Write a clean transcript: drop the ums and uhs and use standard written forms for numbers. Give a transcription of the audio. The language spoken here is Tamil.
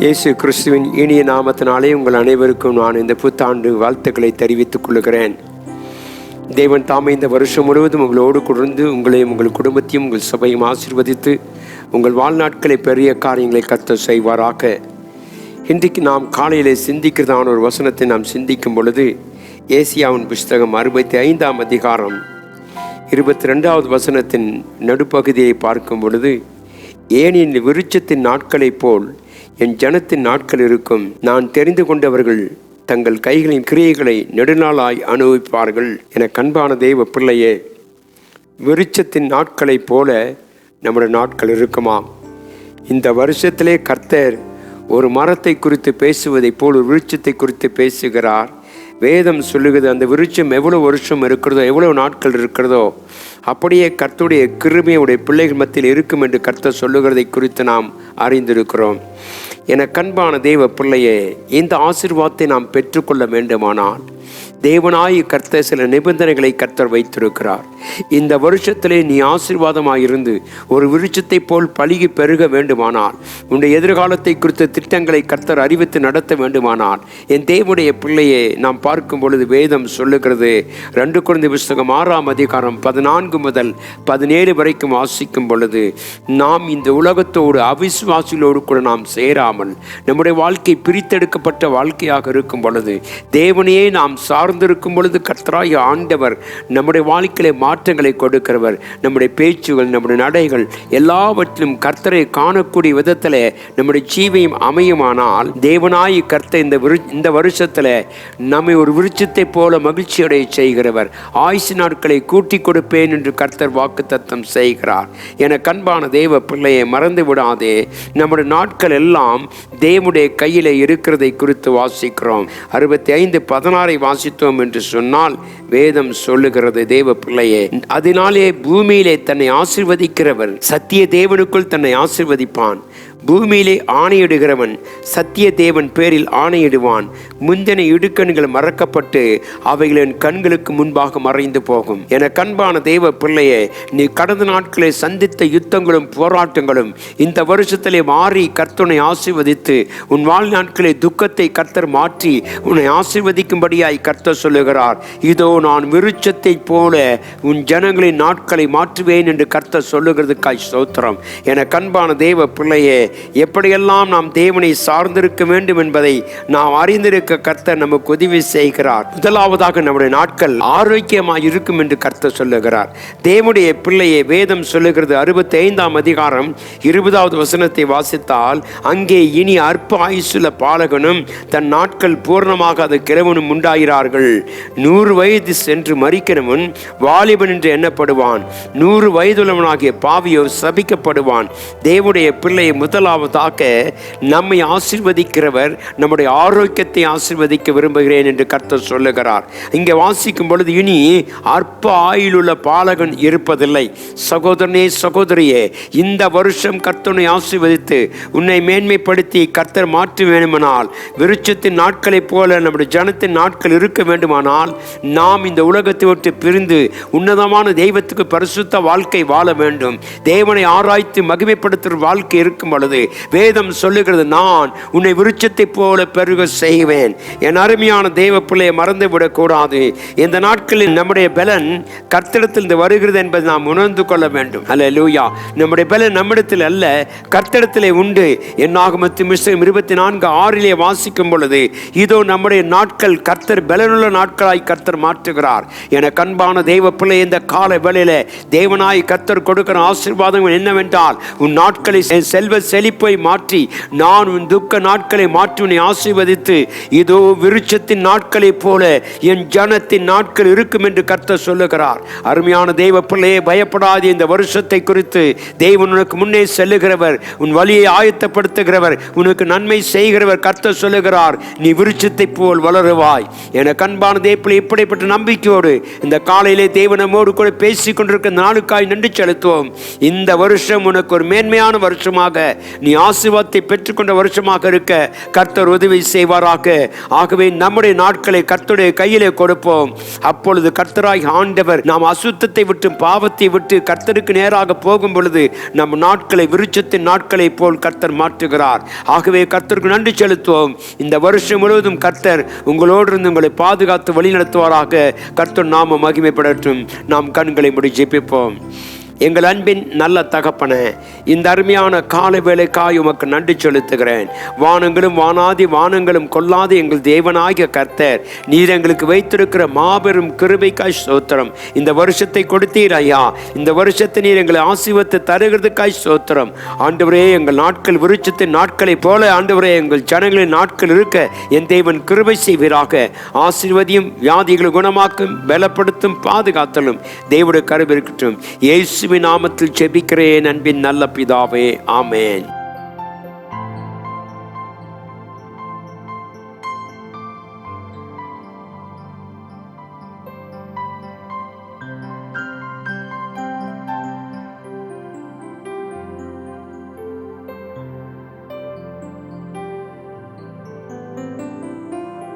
இயேசு கிறிஸ்துவின் இனிய நாமத்தினாலே உங்கள் அனைவருக்கும் நான் இந்த புத்தாண்டு வாழ்த்துக்களை தெரிவித்துக் கொள்கிறேன். தேவன் தாமே இந்த வருஷம் முழுவதும் உங்களோடு கொடுந்து உங்களையும் உங்கள் குடும்பத்தையும் உங்கள் சபையும் ஆசீர்வதித்து உங்கள் வாழ்நாட்களை பெரிய காரியங்களை கர்த்தர் செய்வாராக. இன்றைக்கு நாம் காலையிலே சிந்திக்கிறதான ஒரு வசனத்தை நாம் சிந்திக்கும் பொழுது ஏசியாவின் புஸ்தகம் 65ஆம் அதிகாரம் 22வது வசனத்தின் நடுப்பகுதியை பார்க்கும் பொழுது, ஏனின் விருட்சத்தின் நாட்களைப் போல் என் ஜனத்தின் நாட்கள் இருக்கும். நான் தெரிந்து கொண்டவர்கள் தங்கள் கைகளின் கிரியைகளை நெடுநாளாய் அனுபவிப்பார்கள். என கண்பான தெய்வ பிள்ளையே, விருட்சத்தின் நாட்களைப் போல நம்முடைய நாட்கள் இருக்குமாம். இந்த வருஷத்திலே கர்த்தர் ஒரு மரத்தை குறித்து பேசுவதைப் போல் ஒரு விருட்சத்தை குறித்து பேசுகிறார். வேதம் சொல்லுகிறது, அந்த விருட்சம் எவ்வளோ வருஷம் இருக்கிறதோ, எவ்வளோ நாட்கள் இருக்கிறதோ, அப்படியே கர்த்தருடைய கிருபையுடைய பிள்ளைகள் மத்தியில் இருக்கும் என்று கர்த்தர் சொல்லுகிறதை குறித்து நாம் அறிந்திருக்கிறோம். என கண்பான தெய்வ பிள்ளையே, இந்த ஆசீர்வாதத்தை நாம் பெற்றுக்கொள்ள வேண்டுமானால் தேவனாய் கர்த்தர் சில நிபந்தனைகளை கர்த்தர் வைத்திருக்கிறார். இந்த வருஷத்திலே நீ ஆசீர்வாதமாக இருந்து ஒரு விருட்சத்தை போல் பலுகி பெருக வேண்டுமானால், உன்னுடைய எதிர்காலத்தை குறித்த திட்டங்களை கர்த்தர் அறிவித்து நடத்த வேண்டுமானால், என் தேவனுடைய பிள்ளையே, நாம் பார்க்கும் பொழுது வேதம் சொல்லுகிறது, 2 கொரிந்தியர் புஸ்தகம் 6ஆம் அதிகாரம் 14 முதல் 17 வரைக்கும் வாசிக்கும் பொழுது, நாம் இந்த உலகத்தோடு அவிசுவாசிகளோடு கூட நாம் சேராமல் நம்முடைய வாழ்க்கை பிரித்தெடுக்கப்பட்ட வாழ்க்கையாக இருக்கும் பொழுது, தேவனையே நாம் சார்ந்திருக்கும் பொழுது, கர்த்தராகிய ஆண்டவர் நம்முடைய வாழ்க்கையிலே மாற்றங்களை கொடுக்கிறவர். நம்முடைய பேச்சுகள், நம்முடைய நடைகள் எல்லாவற்றிலும் கர்த்தரை காணக்கூடிய விதத்தில் நம்முடைய ஜீவியம் அமையுமானால், தேவனாய் கர்த்தர் இந்த வருஷத்தில் நம்மை ஒரு விருட்சத்தை போல மகிழ்ச்சியடைய செய்கிறவர். ஆயுசு நாட்களை கூட்டி கொடுப்பேன் என்று கர்த்தர் வாக்குத்தத்தம் செய்கிறார். என கண்பான தேவ பிள்ளையை மறந்து விடாதே. நம்முடைய நாட்கள் எல்லாம் தேவனுடைய கையிலே இருக்கிறதை குறித்து வாசிக்கிறோம். 65:16 வாசித்தோம் என்று சொன்னால், வேதம் சொல்லுகிறது, தேவ பிள்ளையே, அதனாலே பூமியிலே தன்னை ஆசீர்வதிக்கிறவர் சத்திய தேவனுக்குள் தன்னை ஆசீர்வதிப்பான். பூமியிலே ஆணையிடுகிறவன் சத்திய தேவன் பேரில் ஆணையிடுவான். முந்தின இடுக்கண்கள் மறக்கப்பட்டு அவைகளின் கண்களுக்கு முன்பாக மறைந்து போகும். என கண்பான தேவ பிள்ளையே, நீ கடந்த நாட்களை சந்தித்த யுத்தங்களும் போராட்டங்களும் இந்த வருஷத்திலே மாறி கர்த்தனை ஆசீர்வதித்து உன் வாழ்நாட்களை துக்கத்தை கர்த்தர் மாற்றி உன்னை ஆசீர்வதிக்கும்படியாய் கர்த்தர் சொல்லுகிறார். இதோ நான் விருட்சத்தை போல உன் ஜனங்களின் நாட்களை மாற்றுவேன் என்று கர்த்தர் சொல்லுகிறதுக்காய் ஸ்தோத்திரம். என கண்பான தேவ பிள்ளையே, எப்படியெல்லாம் நாம் தேவனை சார்ந்திருக்க வேண்டும் என்பதை நாம் அறிந்திருக்க கர்த்தர் நமக்கு உதவி செய்கிறார். முதலாவதாக நம்முடைய நாட்கள் ஆரோக்கியமாக இருக்கும் என்று கர்த்தர் சொல்லுகிறார். தேவனுடைய பிள்ளையை, வேதம் சொல்லுகிறது, 65ஆம் அதிகாரம் 20வது வசனத்தை வாசித்தால், அங்கே இனி அற்ப ஆயுசுள்ள பாலகனும் தன் நாட்கள் பூர்ணமாக அது கிழவனும் உண்டாகிறார்கள். 100 வயது சென்று மரிக்கிறவன் வாலிபன் என்று எண்ணப்படுவான். 100 வயதுள்ளவனாகிய பாவியோ சபிக்கப்படுவான். தேவனுடைய பிள்ளையை முதலாவதாக நம்மை ஆசீர்வதிக்கிறவர் நம்முடைய ஆரோக்கியத்தை ஆசீர்வதிக்க விரும்புகிறேன் என்று கர்த்தர் சொல்லுகிறார். இங்கே வாசிக்கும் பொழுது, இனி அற்ப ஆயுளுள்ள பாலகன் இருப்பதில்லை. சகோதரனே, சகோதரியே, இந்த வருஷம் கர்த்தனை ஆசீர்வதித்து உன்னை மேன்மைப்படுத்தி கர்த்தர் மாற்ற வேண்டுமானால், விருட்சத்தின் நாட்களைப் போல நம்முடைய ஜனத்தின் நாட்கள் இருக்க வேண்டுமானால், நாம் இந்த உலகத்தை விட்டு பிரிந்து உன்னதமான தெய்வத்துக்கு பரிசுத்த வாழ்க்கை வாழ வேண்டும். தேவனை ஆராய்த்து மகிமைப்படுத்துகிற வாழ்க்கை இருக்கும் பொழுது வேதம் சொல்லுகிறது, நான் உன்னை விருட்சத்தை போல பெருக செய்வேன். என் அருமையான தேவ பிள்ளையை மறந்துவிடக் கூடாது. இந்த நாட்களில் நம்முடைய பலன் கர்த்தரிடத்தில் வருகிறது என்பதை நாம் உணர்ந்து கொள்ள வேண்டும். அல்லேலூயா. நம்முடைய பலன் நம்மிடத்தில் அல்ல, கர்த்தரிடத்திலே உண்டு. என்னாகமத்தின் புஸ்தகம் 24:6 வாசிக்கும் பொழுது, இதோ நம்முடைய நாட்கள் கர்த்தர் பலனுள்ள நாட்களாய் கர்த்தர் மாற்றுகிறார். என கண்பான தெய்வ பிள்ளை, இந்த கால வேளையில தேவனாய் கர்த்தர் கொடுக்கிற ஆசீர்வாதம் என்னவென்றால், உன் நாட்களை செல்வ செழிப்பை மாற்றி, நான் உன் துக்க நாட்களை மாற்றி உன்னை ஆசீர்வதித்து, இதோ விருட்சத்தின் நாட்களை போல என் ஜனத்தின் நாட்கள் இருக்கும் என்று கர்த்தர் சொல்லுகிறார். அருமையான தெய்வ பிள்ளையே, பயப்படாது. இந்த வருஷத்தை குறித்து தேவன் உனக்கு முன்னே செல்லுகிறவர், உன் வழியை ஆயத்தப்படுத்துகிறவர், உனக்கு நன்மை செய்கிறவர். கர்த்தர் சொல்லுகிறார், நீ விருட்சத்தை போல் வளருவாய். என கண்பான தேவப்பிள்ளை, இப்படிப்பட்ட நம்பிக்கையோடு இந்த காலையிலே தேவன் நம்மோடு கூட பேசிக் கொண்டிருக்கிற நாளுக்காய் நன்றி செலுத்துவோம். இந்த வருஷம் உனக்கு ஒரு மேன்மையான வருஷமாக நீ ஆசீர்வாதத்தை பெற்றுக்கொண்ட வருஷமாக இருக்க கர்த்தர் உதவி செய்வாராக. ஆகவே நம்முடைய நாட்களை கர்த்தருடைய கையிலே கொடுப்போம். அப்பொழுது கர்த்தராய் ஆண்டவர் நாம் அசுத்தத்தை விட்டு பாவத்தை விட்டு கர்த்தருக்கு நேராக போகும் பொழுது நம் நாட்களை விருட்சத்தின் நாட்களை போல் கர்த்தர் மாற்றுகிறார். ஆகவே கர்த்தருக்கு நன்றி செலுத்துவோம். இந்த வருஷம் முழுவதும் கர்த்தர் உங்களோடு இருந்து உங்களை பாதுகாத்து வழிநடத்துவாராக. கர்த்தர் நாம மகிமைப்படட்டும். நாம் கண்களை மூடி ஜெபிப்போம். எங்கள் அன்பின் நல்ல தகப்பனே, இந்த அருமையான காலை வேளைக்காய் உமக்கு நன்றி செலுத்துகிறேன். வானங்களும் வானாதி வானங்களும் கொல்லாது எங்கள் தேவனாகிய கர்த்தர், நீர் எங்களுக்கு வைத்திருக்கிற மாபெரும் கிருபைக்காய் ஸ்தோத்திரம். இந்த வருஷத்தை கொடுத்தீர் ஐயா. இந்த வருஷத்தை நீர் எங்களை ஆசீர்வதித்து தருகிறதுக்காய் ஸ்தோத்திரம். ஆண்டவரே, எங்கள் நாட்கள் விருட்சத்தின் நாட்களை போல ஆண்டவரே எங்கள் ஜனங்களின் நாட்கள் இருக்க என் தேவன் கிருபை செய்வீராக. ஆசீர்வதியும், வியாதிகளை குணமாக்கும், பலப்படுத்தும், பாதுகாத்தலும் தேவனுடைய கருவி இருக்கட்டும். இயேசுவின் நாமத்தில் ஜெபிக்கிறேன் அன்பின் நல்ல பிதாவே, ஆமென்.